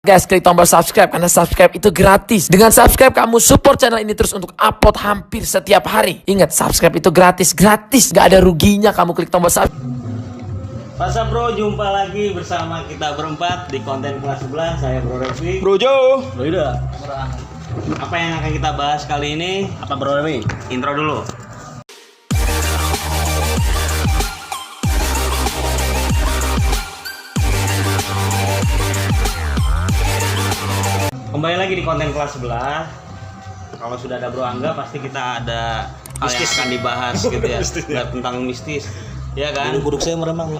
Guys, klik tombol subscribe karena subscribe itu gratis. Dengan subscribe kamu support channel ini terus untuk upload hampir setiap hari. Ingat, subscribe itu gratis, gak ada ruginya kamu klik tombol subscribe. Masa bro, jumpa lagi bersama kita berempat di konten kelas 11. Saya Bro Revi, Bro Jo, Bro Yuda. Apa yang akan kita bahas kali ini? apa Bro Revi? Intro dulu. Kembali lagi di konten kelas 11. Kalau sudah ada Bro Angga, pasti kita ada hal yang akan dibahas gitu ya. Nggak tentang mistis. Ya kan? Buruk saya meremang.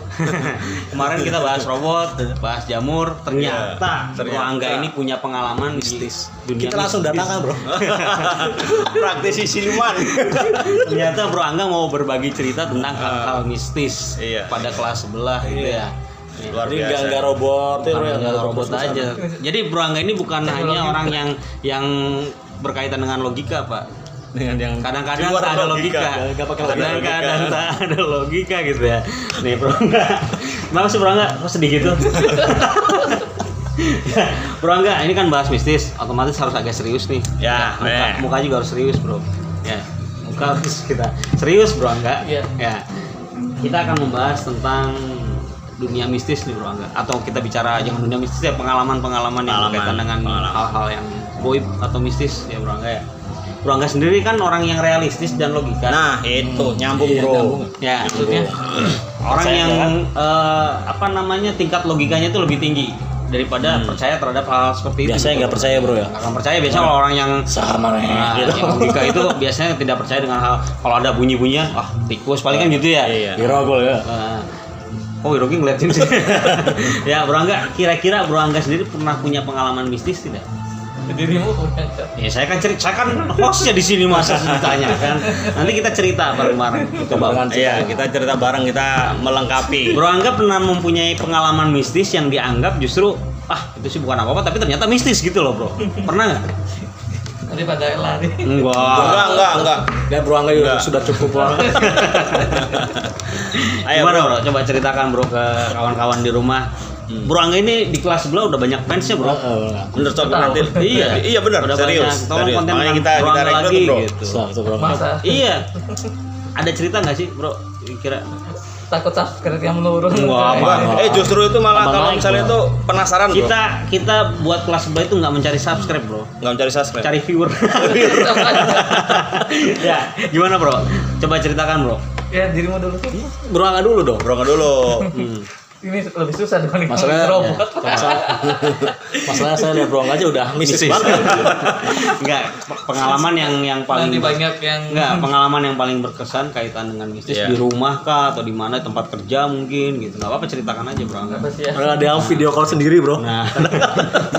Kemarin kita bahas robot, bahas jamur. Ternyata Bro Angga ini punya pengalaman mistis. Kita langsung datangkan Bro. Praktisi siluman. Ternyata Bro Angga mau berbagi cerita tentang hal-hal mistis pada kelas sebelah gitu ya. Luar biasa. Enggak robot, Enggak robot aja. Jadi Bro Angga ini bukan hanya orang yang berkaitan dengan logika, Pak. Dengan yang Kadang-kadang tak ada logika. Kadang-kadang tak ada logika gitu ya. Nih Bro Angga. Kenapa sih Bro Angga? Kok sedih gitu? Bro Angga, ini kan bahas mistis, otomatis harus agak serius nih. Ya, muka juga harus serius, Bro. Ya, muka harus kita serius, Bro Angga. Iya. Ya. Kita akan membahas tentang dunia mistis nih Bro Angga, atau kita bicara jangan dunia mistis ya, pengalaman-pengalaman yang berkaitan dengan hal-hal yang goib atau mistis ya Bro Angga ya. Bro Angga sendiri kan orang yang realistis dan logika. Nah, itu nyambung Bro. Ya, maksudnya orang yang tingkat logikanya itu lebih tinggi daripada percaya terhadap hal seperti itu. Biasanya nggak percaya Bro ya. Nggak akan percaya biasanya kalau orang yang sama gitu. yang logika itu biasanya tidak percaya dengan hal kalau ada bunyi-bunyian, tikus paling kan gitu ya. Iya. Dirogol ya. Oh, Wirogi ngeliatin sih. Ya, Bro Angga, kira-kira Bro Angga sendiri pernah punya pengalaman mistis tidak? Dirimu punya. Ya, saya kan hostnya di sini masa ceritanya kan. Nanti kita cerita bareng-bareng. Coba. Iya, kita cerita bareng, kita melengkapi. Bro Angga pernah mempunyai pengalaman mistis yang dianggap justru itu sih bukan apa-apa tapi ternyata mistis gitu loh, Bro. Pernah nggak? Tadi pada lari. Enggak. Ya Bro Angga juga sudah cukup lah. Ayo Bro, coba ceritakan Bro ke kawan-kawan di rumah. Bro Angga ini di kelas sebelah udah banyak fansnya Bro. Bener coba nanti. Iya benar, Udah serius. banyak. Tolong konten Makanya Bro kita Angga rekrut lagi Bro. gitu. Bro. Masa Iya. Ada cerita nggak sih Bro? Kira takut subscribe yang melurus. Justru itu malah Abang kalau naik, misalnya Bro. tuh penasaran Bro. kita buat kelas sebelah itu nggak mencari subscribe Bro. Nggak mencari subscribe. Cari viewer. Ya, gimana Bro? Coba ceritakan Bro. Ya, dirimu dulu. Bro Angga dulu dong. Bro dulu. Ini lebih susah dibanding Masalahnya robot. Masalah saya lihat Bro aja udah mistis banget. Enggak, pengalaman yang paling Nanti banyak yang pengalaman yang paling berkesan kaitan dengan mistis di rumah kah atau di mana tempat kerja mungkin gitu. Enggak apa-apa, ceritakan aja Bro Angga. apa sih ya? Ada yang video call sendiri Bro. Nah,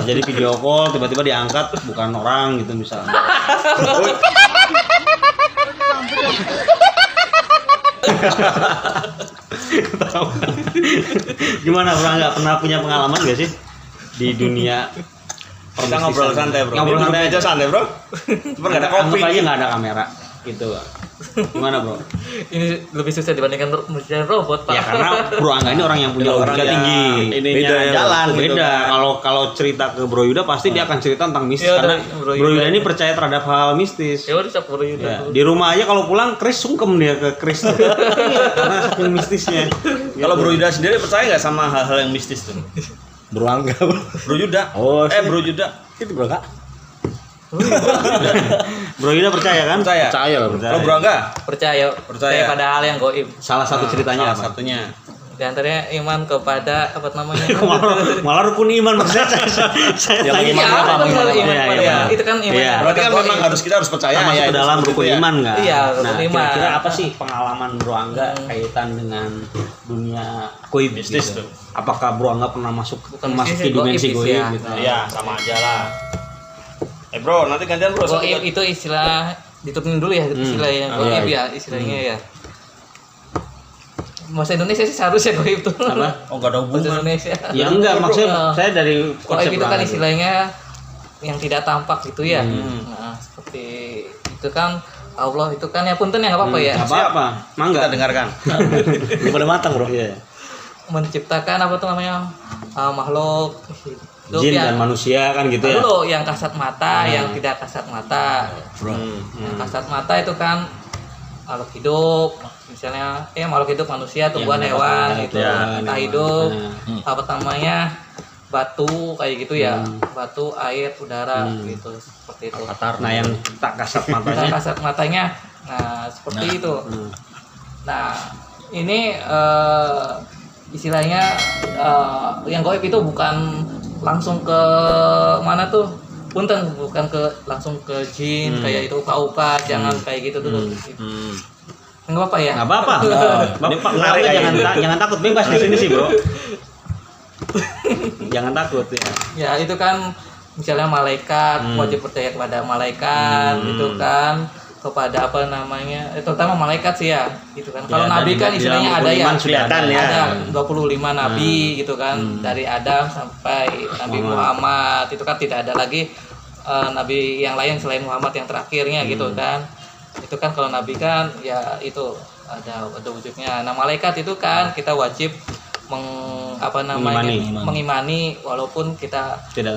jadi video call tiba-tiba diangkat bukan orang gitu misalnya. Gimana Bro Angga, pernah punya pengalaman gak sih di dunia Kita ngobrol santai Bro. Ngobrol santai aja santai Bro. Cuma nggak ada kopi. Anggap aja nggak ada kamera gitu. Gimana Bro? Ini lebih susah dibandingkan mencari robot, Pak. Ya karena Bro Angga ini orang yang punya logika tinggi. Beda jalan Beda. gitu kan. Kalau cerita ke Bro Yuda pasti dia akan cerita tentang mistis Ya, karena Bro Bro Yuda Yuda ini percaya terhadap hal mistis. Ya udah cap Bro Yuda. Ya, di rumah aja kalau pulang Chris sungkem dia ke Chris. Karena saking mistisnya. Kalau Bro Yuda sendiri percaya nggak sama hal-hal yang mistis tuh? Bro Angga. Bro Yuda. Bro Yuda. Itu Bro Kak. Bro Yuda percaya kan? Percaya lah Bro. Kalau Bro Angga? Percaya pada hal yang goib. Salah satu ceritanya Salah apa? satunya. Di antaranya iman kepada apa namanya? malah rukun iman maksudnya saya Yang tanya iman Iya, apa? benar, iman Iya, kepada iya. itu kan iman. Iya. Berarti kan kepada memang goib. kita harus percaya masuk ya. ke dalam itu rukun ya. iman kan? Iya, rukun Nah, iman. kira-kira apa sih pengalaman Bro Angga kaitan dengan dunia goib Mistis gitu? tuh. Apakah Bro Angga pernah masuk Bukan ke mistis, dimensi goib goib ya. gitu? Iya, sama aja lah. Bro, nanti gantian Bro. Goib itu istilah dituturin dulu ya istilahnya. Goib ya istilahnya ya. Bahasa Indonesia sih seharusnya goib itu. Apa? Oh, enggak ada Bahasa hubungan. Indonesia. Ya enggak, maksudnya saya dari Goib konsep itu kan Bro Angga. istilahnya yang tidak tampak gitu ya. Nah, seperti itu kan Allah itu kan ya punten ya nggak apa-apa ya. Nggak apa-apa, mangga. Kita dengarkan. Belum pada matang Bro. Iya. Menciptakan apa tuh namanya makhluk Jin dan manusia kan gitu ya. Dulu yang kasat mata, yang tidak kasat mata. Yang kasat mata itu kan makhluk hidup, misalnya makhluk hidup manusia, tumbuhan, hewan gitu, entah hidup, apa namanya, batu kayak gitu ya, batu, air, udara gitu, seperti itu. Nah yang tak kasat matanya. Tak kasat matanya, nah seperti itu. Nah ini istilahnya yang gaib itu bukan langsung ke mana tuh, punten, bukan langsung ke jin kayak itu, kauka, jangan kayak gitu dulu. Nggak apa-apa ya? Nggak apa-apa. Bapak jangan takut, bebas di sini sih bro. Jangan takut ya. Ya itu kan misalnya malaikat, wajib percaya kepada malaikat, itu kan kepada apa namanya, terutama malaikat sih ya, gitu kan. Kalau nabi kan istilahnya ada ya, ada 25 nabi gitu kan, dari Adam sampai Nabi Muhammad, itu kan tidak ada lagi nabi yang lain selain Muhammad yang terakhirnya gitu kan. Itu kan kalau nabi kan ya itu ada wujudnya. Nah malaikat itu kan kita wajib mengimani walaupun kita tidak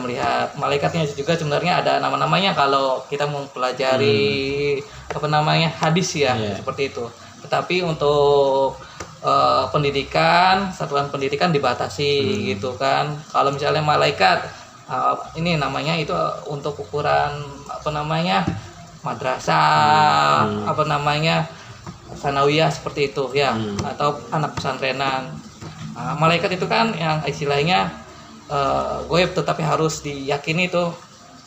melihat malaikatnya. Juga sebenarnya ada nama-namanya kalau kita mempelajari hadis ya, seperti itu. Tetapi untuk pendidikan, satuan pendidikan dibatasi gitu kan. Kalau misalnya malaikat ini namanya itu untuk ukuran madrasah, sanawiyah seperti itu ya, atau anak pesantrenan. Nah, malaikat itu kan yang istilahnya gaib tetapi harus diyakini itu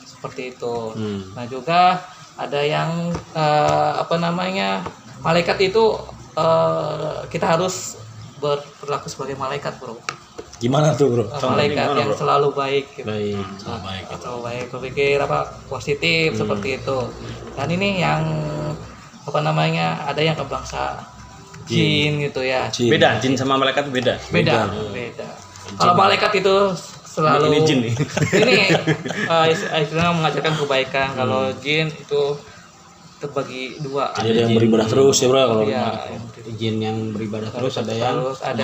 seperti itu. Nah juga ada yang malaikat itu kita harus berperilaku sebagai malaikat bro. Gimana tuh bro? Malaikat yang selalu baik gitu. Selalu baik, berpikir positif seperti itu. Dan ini yang ada yang ke bangsa jin gitu ya. Beda, jin sama malaikat itu beda. Kalau malaikat itu selalu ini jin nih. Ini istilahnya mengajarkan kebaikan. Kalau jin itu terbagi dua. Jadi ada yang beribadah terus ya bro. Kalau jin yang beribadah terus, ada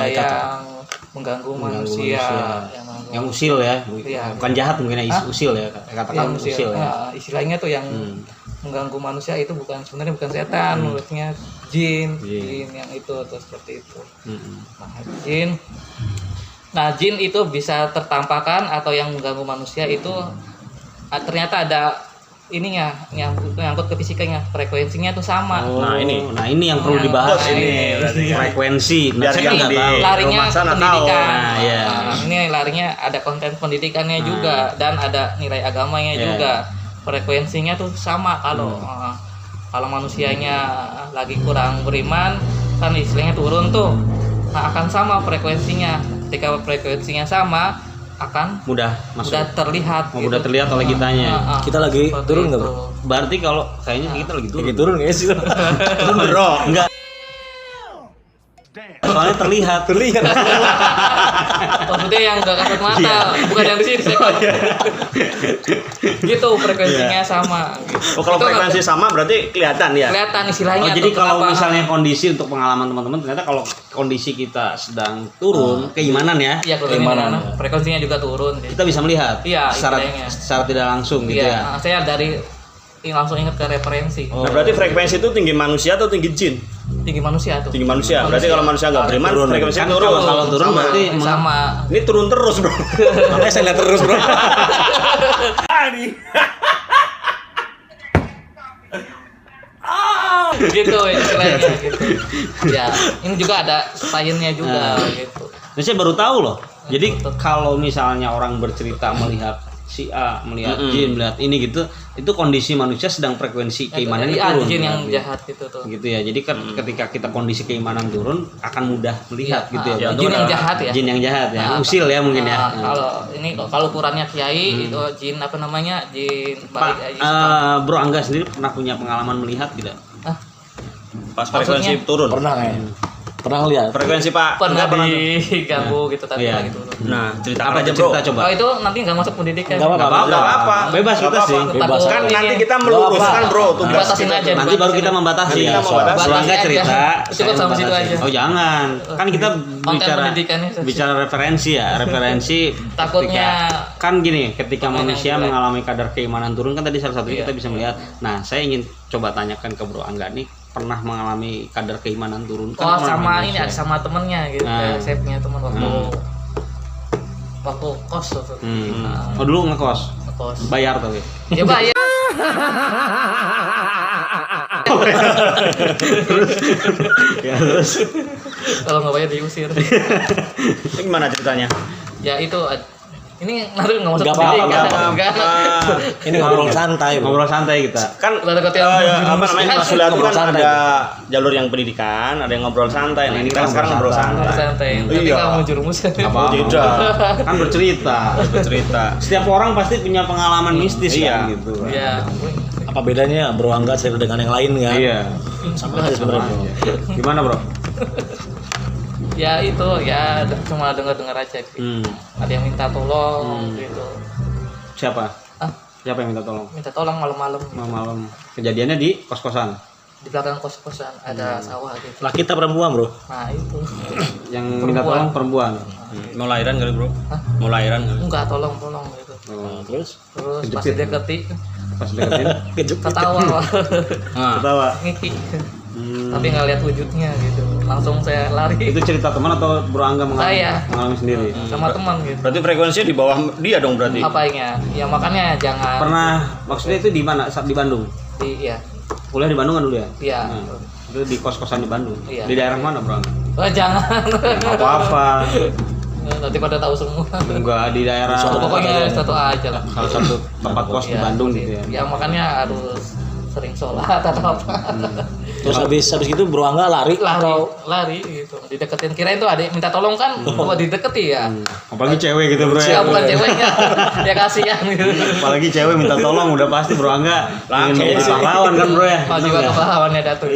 yang mengganggu manusia. Yang usil ya. Bukan jahat mungkin ya, usil ya, katakan usil ya. Istilahnya tuh yang mengganggu manusia itu sebenarnya bukan setan, menurutnya jin yang itu tuh seperti itu. Nah jin itu bisa tertampakkan atau yang mengganggu manusia itu ternyata ada ininya yang nyangkut ke fisikanya, frekuensinya tuh sama. Nah ini yang perlu dibahas ini frekuensi. Biar yang di larinya pendidikan. Ini Ini larinya ada konten pendidikannya juga dan ada nilai agamanya juga. Frekuensinya tuh sama. Kalau manusianya lagi kurang beriman kan istilahnya turun tuh, nah akan sama frekuensinya. Ketika frekuensinya sama akan mudah terlihat oleh kitanya. Kita lagi turun nggak bro? Berarti kalau kayaknya kita lagi turun. Lagi turun nggak sih? Turun bro? Enggak. Soalnya terlihat. Maksudnya yang nggak kasat mata, bukan yang di sini. Gitu frekuensinya sama. Oh kalau frekuensi sama berarti kelihatan ya? Kelihatan istilahnya. Jadi kalau misalnya kondisi untuk pengalaman teman-teman, ternyata kalau kondisi kita sedang turun keimanan ya. Iya keimanan. Frekuensinya juga turun. Kita bisa melihat. Iya. Secara tidak langsung gitu ya. Saya langsung ingat ke referensi. Nah berarti frekuensi itu tinggi manusia atau tinggi jin? Tinggi manusia tuh. Tinggi manusia. Berarti kalau manusia nggak beriman, frekuensinya turun. Kalau turun berarti sama. Ini turun terus bro. Makanya saya lihat terus bro. Gitu istilahnya gitu. Ya, ini juga ada sainsnya juga gitu. Nah, saya baru tahu loh. Jadi kalau misalnya orang bercerita melihat si A, melihat jin, melihat ini gitu, itu kondisi manusia sedang frekuensi keimanannya turun. Jin yang jahat itu tuh. Gitu ya. Jadi kan ketika kita kondisi keimanan turun akan mudah melihat gitu ya. Jin yang jahat ya. Jin yang jahat ya. Usil ya mungkin ya. Kalau ukurannya kiai itu jin jin balik aja. Bro Angga sendiri pernah punya pengalaman melihat tidak? Pas frekuensi turun. Pernah kayaknya. Pernah lihat? Frekuensi Pak. Pernah diganggu gitu tapi Iya. lagi dulu. Nah, cerita Apa aja aja bro. cerita coba? Oh itu nanti nggak masuk pendidikan. Nggak apa-apa. Bebas kita sih. Bebas. Takut Kan ini. nanti kita meluruskan bro tugas Dibatasin kita. aja. Nanti baru kita membatasi. Nanti kita membatasi. Bro Angga cerita. Cukup saya sampai situ membatasi. aja. Oh jangan. Kan kita Konten bicara pendidikannya. bicara referensi ya. Referensi Takutnya kan gini, ketika konten yang manusia jelek. mengalami kadar keimanan turun kan tadi salah satunya Iya. kita bisa melihat. Nah, saya ingin coba tanyakan ke Bro Angga nih, pernah mengalami kadar keimanan turun kan? Oh orang sama manusia. ini ada sama temennya gitu. Nah. Saya punya teman waktu kos waktu. Oh dulu ngekos, Kos. bayar tapi. Ya bayar. Ya terus. Kalau nggak bayar diusir. Ini gimana ceritanya? Ya itu ini nanti nggak masuk Nggak apa-apa, pendidikan. nggak apa-apa. Nggak. Ini ngobrol santai bro. Ngobrol santai kita. Kan Udah deket yang apa namanya Mas Suliat Ngobrol kan santai, ada jalur yang pendidikan, ada yang ngobrol santai. Nah, Ini kita kan sekarang ngobrol ngobrol santai. santai. Tapi Iya. nggak mau jerumuskan. Apa? Tidak. Kan bercerita. Bercerita. Setiap orang pasti punya pengalaman mistis Iya. kan gitu. Kan? Ya. Apa bedanya Bro Angga cerita dengan yang lain kan? Iya. Sama aja sebenarnya Bro. Gimana bro? Ya itu ya cuma dengar aja gitu. Ada yang minta tolong gitu. Siapa? Ah, Siapa yang minta tolong? minta tolong malam-malam. Malam. Kejadiannya di kos-kosan. Di belakang kos-kosan ada sawah gitu. Laki kita perempuan Bro. Nah itu. Yang minta tolong perempuan. Mau lahiran kali bro? Hah? Mau lahiran kali? Enggak tolong gitu. Oh. Terus Terus pas Kejepit. dideketi Pas deketin ketawa Wak. Nah, ketawa. Ngiki. Tapi nggak lihat wujudnya gitu. Langsung saya lari Itu cerita teman atau Bro Angga Saya. mengalami sendiri? sama teman gitu. berarti frekuensinya di bawah dia dong berarti. Apanya? Ya makanya jangan Pernah maksudnya itu di mana? Saat di Bandung. ya. Kuliah di Bandung kan dulu ya? Iya. Nah, itu di kos-kosan di Bandung. Iya. Di daerah mana Bro Angga? Oh, jangan. Nggak apa-apa. Nanti pada tahu semua. Enggak di daerah. Pokoknya satu aja lah. salah satu tempat kos di Ya, Bandung gitu ya. Ya makanya harus sering sholat atau apa. terus habis gitu Bro Angga lari atau Lari gitu. Dideketin kirain tuh ada yang minta tolong kan. Coba dideketi ya. Apalagi cewek gitu Bro Ya ya. bukan ceweknya. Ya kasihan gitu. Apalagi cewek minta tolong udah pasti Bro Angga ingin menjadi Langsung. pahlawan kan Bro ya. Pas juga kepahlawannya datang.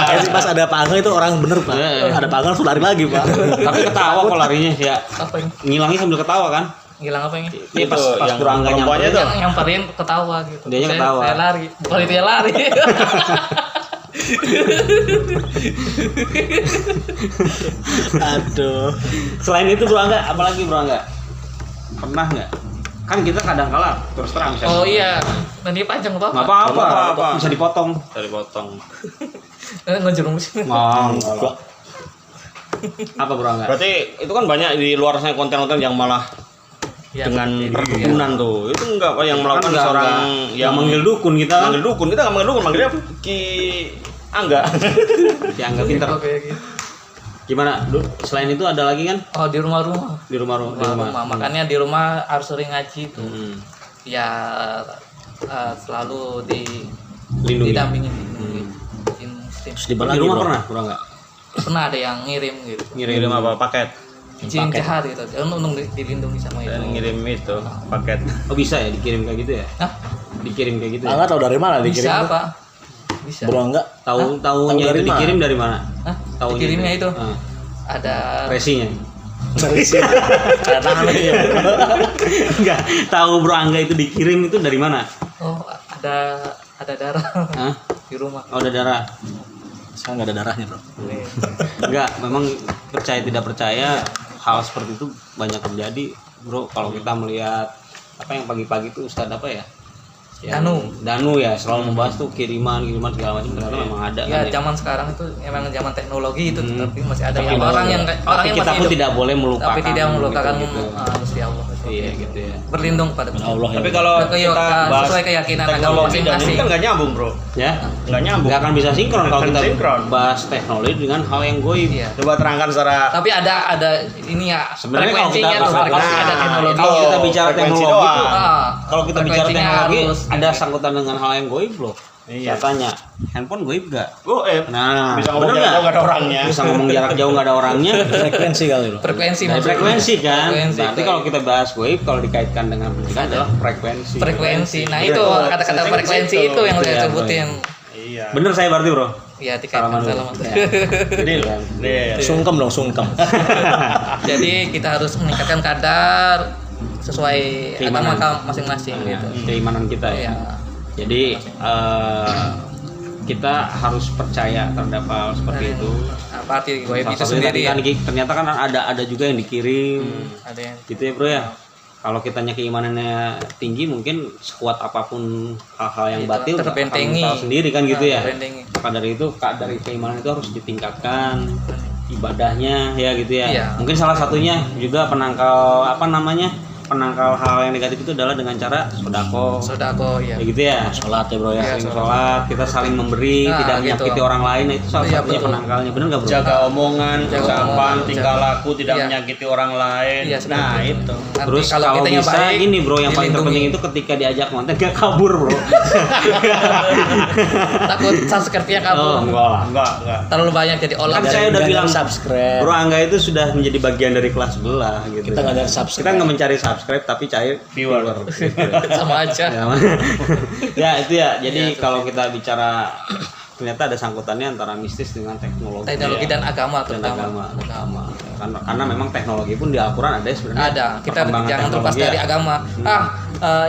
kayak sih pas ada Pak Angga itu orang bener Pak. Iya. Ada Pak Angga langsung lari lagi Pak. Tapi ketawa kok larinya ya. Apa yang Ngilangnya sambil ketawa kan? ngilang apa yang Ini pas yang Bro Angga perempuannya nyamperin. tuh. yang nyamperin ketawa gitu. Dianya Saya- ketawa. Saya lari. Bukan itu ya lari. Aduh. Selain itu Bro Angga, apalagi Bro Angga? Pernah nggak? Kan kita kadang kala terus terang siapa? Oh iya. Nanti panjang apa? Nggak apa-apa, Nggak apa-apa. bisa dipotong. Dari potong. Ngejerumusin. Enggak. Apa Bro Angga? Berarti itu kan banyak di luar sana konten-konten yang malah Ya, dengan perkebunan tuh. Itu enggak apa yang melakukan Kan seorang yang manggil dukun kita kan? manggil dukun. Kita enggak manggil dukun, manggilnya Ki Angga. Dianggap pinter. Kayak gitu. Gimana? Selain itu ada lagi kan? Oh di rumah-rumah. Di rumah. Makanya di rumah harus sering ngaji tuh. Hmm. Ya selalu Lindungi. didampingin. Terus di mana Di lagi rumah Bro? pernah Bro Angga? Pernah ada yang ngirim gitu. Ngirim apa paket? Jin jahat gitu. Untung dilindungi sama itu. Dan ngirim itu paket. Oh bisa ya dikirim kayak gitu ya? Hah? Dikirim kayak gitu ya? Angga tahu dari mana dikirim? Bisa apa? Bisa. Bro Angga Tahu Tahu tahunya dari itu mana? dikirim dari mana? Hah? Tahunya Dikirimnya itu Ah, ada resinya. kayak tangan lagi ya. Enggak, tahu Bro Angga itu dikirim itu dari mana? oh ada darah Hah? di rumah. Oh, ada darah. Sekarang nggak ada darahnya Bro. Enggak, memang percaya tidak percaya hal seperti itu banyak terjadi, Bro. Kalau kita melihat apa yang pagi-pagi itu Ustadz apa ya? Danu ya selalu membahas tuh kiriman segala macam ternyata memang ada Ya kan ya. zaman sekarang itu emang zaman teknologi itu tapi masih ada Tapi yang orang yang tapi kita masih pun hidup. tidak boleh melupakan Tapi tidak melupakan gitu. Gusti Allah. Iya gitu ya. Berlindung pada Allah ya. Tapi kalau kita bahas sesuai keyakinan agama teknologi dan ini masing-masing. kan nggak nyambung, Bro. Ya. Nggak nyambung. Nggak akan bisa sinkron kalau Nggak kita sinkron. bahas teknologi dengan hal yang goib. Iya. Coba terangkan secara Tapi ada ini ya Sebenarnya kalau kita frekuensinya tuh bahas- frekuensi ada Nah, teknologi. kalau kita bicara frekuensi teknologi doang. itu, kalau kita bicara Frekuensinya teknologi harus ada sangkutan dengan hal yang goib loh. Iya. Saya tanya, handphone goib gak? Oh, Nah, bisa ngomong bener jarak nggak? jauh nggak ada orangnya. Bisa ngomong jarak jauh nggak ada orangnya. Frekuensi kali Bro. frekuensi Dari maksudnya. frekuensi kan. Frekuensi, Berarti kalau kita bahas goib, kalau dikaitkan dengan pendidikan adalah frekuensi. frekuensi. Nah, itu Betul. kata-kata Frekuensi frekuensi itu. itu yang saya Iya, sebutin. Iya. Bener saya berarti bro. Iya, dikaitkan Salaman dulu. salaman. Deal. Deal. Sungkem dong, sungkem. Jadi kita harus meningkatkan kadar sesuai agama masing-masing gitu. Keimanan kita ya. Iya. Jadi kita harus percaya terhadap hal seperti itu. Apa arti goib Salah itu satunya sendiri tadi ya? kan ternyata kan ada juga yang dikirim Ada yang gitu ya bro ya. Kalau kitanya keimanannya tinggi mungkin sekuat apapun hal-hal yang Itu, batil terbentengi. akan tahu sendiri kan gitu ya. terbentengi. Maka dari itu dari keimanan itu harus ditingkatkan ibadahnya ya gitu ya. Iya. Mungkin salah satunya juga penangkal penangkal hal yang negatif itu adalah dengan cara Sodako ya. ya gitu ya. Sholat ya bro ya. Iya. Sering sholat, kita saling memberi, Nah, tidak gitu. menyakiti orang lain, nah, itu salah Iya, satunya betul. penangkalnya, benar nggak bro? Jaga omongan, Jaga ucapan, omongan, tingkah jaga- laku, tidak Iya. menyakiti orang lain. Iya, seperti Nah, itu. itu. Nanti Terus kalau kitanya bisa baik, ini bro, yang paling dilindungi. terpenting itu ketika diajak konten gak kabur bro. Takut subscribe-nya kabur. Enggak lah. Enggak. Terlalu banyak jadi olah. Kan saya udah Dan bilang subscribe. Bro Angga itu sudah menjadi bagian dari kelas sebelah gitu. Kita nggak dari subscribe. Kita nggak mencari subscribe tapi cari Viewer. gitu. Sama aja. Ya itu ya. Jadi Iya, kalau kita bicara ternyata ada sangkutannya antara mistis dengan teknologi. Teknologi Ya. dan agama Dan terutama. agama. Karena memang teknologi pun di Al-Quran ada sebenarnya. Ada. Kita perkembangan jangan terlepas teknologi dari ya. agama.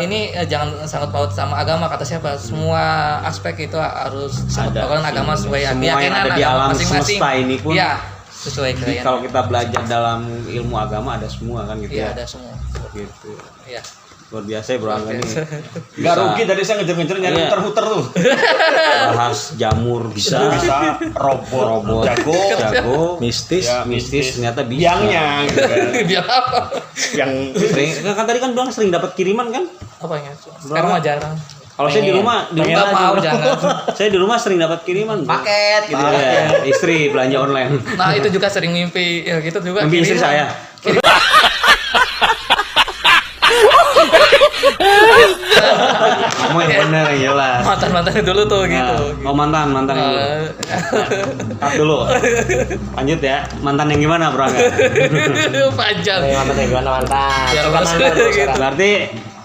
Ini jangan sangkut paut sama agama kata siapa? Semua aspek itu harus sangkut Ada. pautan agama sesuai Semua yang keyakinan ada di agama alam masing-masing. semesta ini pun Iya, sesuai Jadi keyakinan. kalau kita belajar dalam ilmu agama ada semua kan gitu Iya, ya. ada semua. Gitu. Iya. Luar biasa ya Bro Angga nih. Enggak rugi tadi saya ngejar-ngejar nyari Iya. muter-muter tuh. Bahas jamur bisa, Bisa robot, jago, Mistis. Ya, mistis ternyata bisa. biangnya gitu kan. Biar apa? Yang Sering, kan tadi kan bilang sering dapat kiriman kan? Apanya? Sekarang mah jarang. Kalau saya di rumah, Nggak mau, jangan. Saya di rumah sering dapat kiriman. Bro. paket gitu Ya, istri belanja online. Nah, itu juga sering mimpi. Ya gitu juga. Mimpi istri kiriman. saya. Kamu yang bener yang jelas. Mantan-mantannya dulu tuh gitu. Nah, oh mantan yang dulu. Cut dulu. Lanjut ya. Mantan yang gimana Bro Angga? Panjang. Mantan ya gimana mantan? Ya, Coba terus mantan bro, gitu. sekarang. Berarti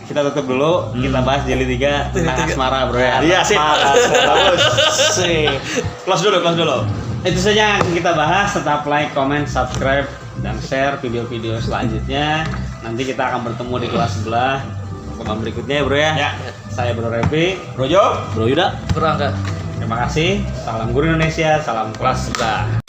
kita tutup dulu, kita bahas jeli 3 tentang asmara bro ya. Iya sih. Bagus. Sip. Close dulu. Itu saja yang kita bahas. Tetap like, comment, subscribe, dan share video-video selanjutnya. Nanti kita akan bertemu di kelas sebelah pertemuan berikutnya ya bro ya. Ya. Saya Bro Revi. Bro Jo. Bro Yuda. Kurang enggak? Terima kasih. Salam guru Indonesia, salam kelas sebelah.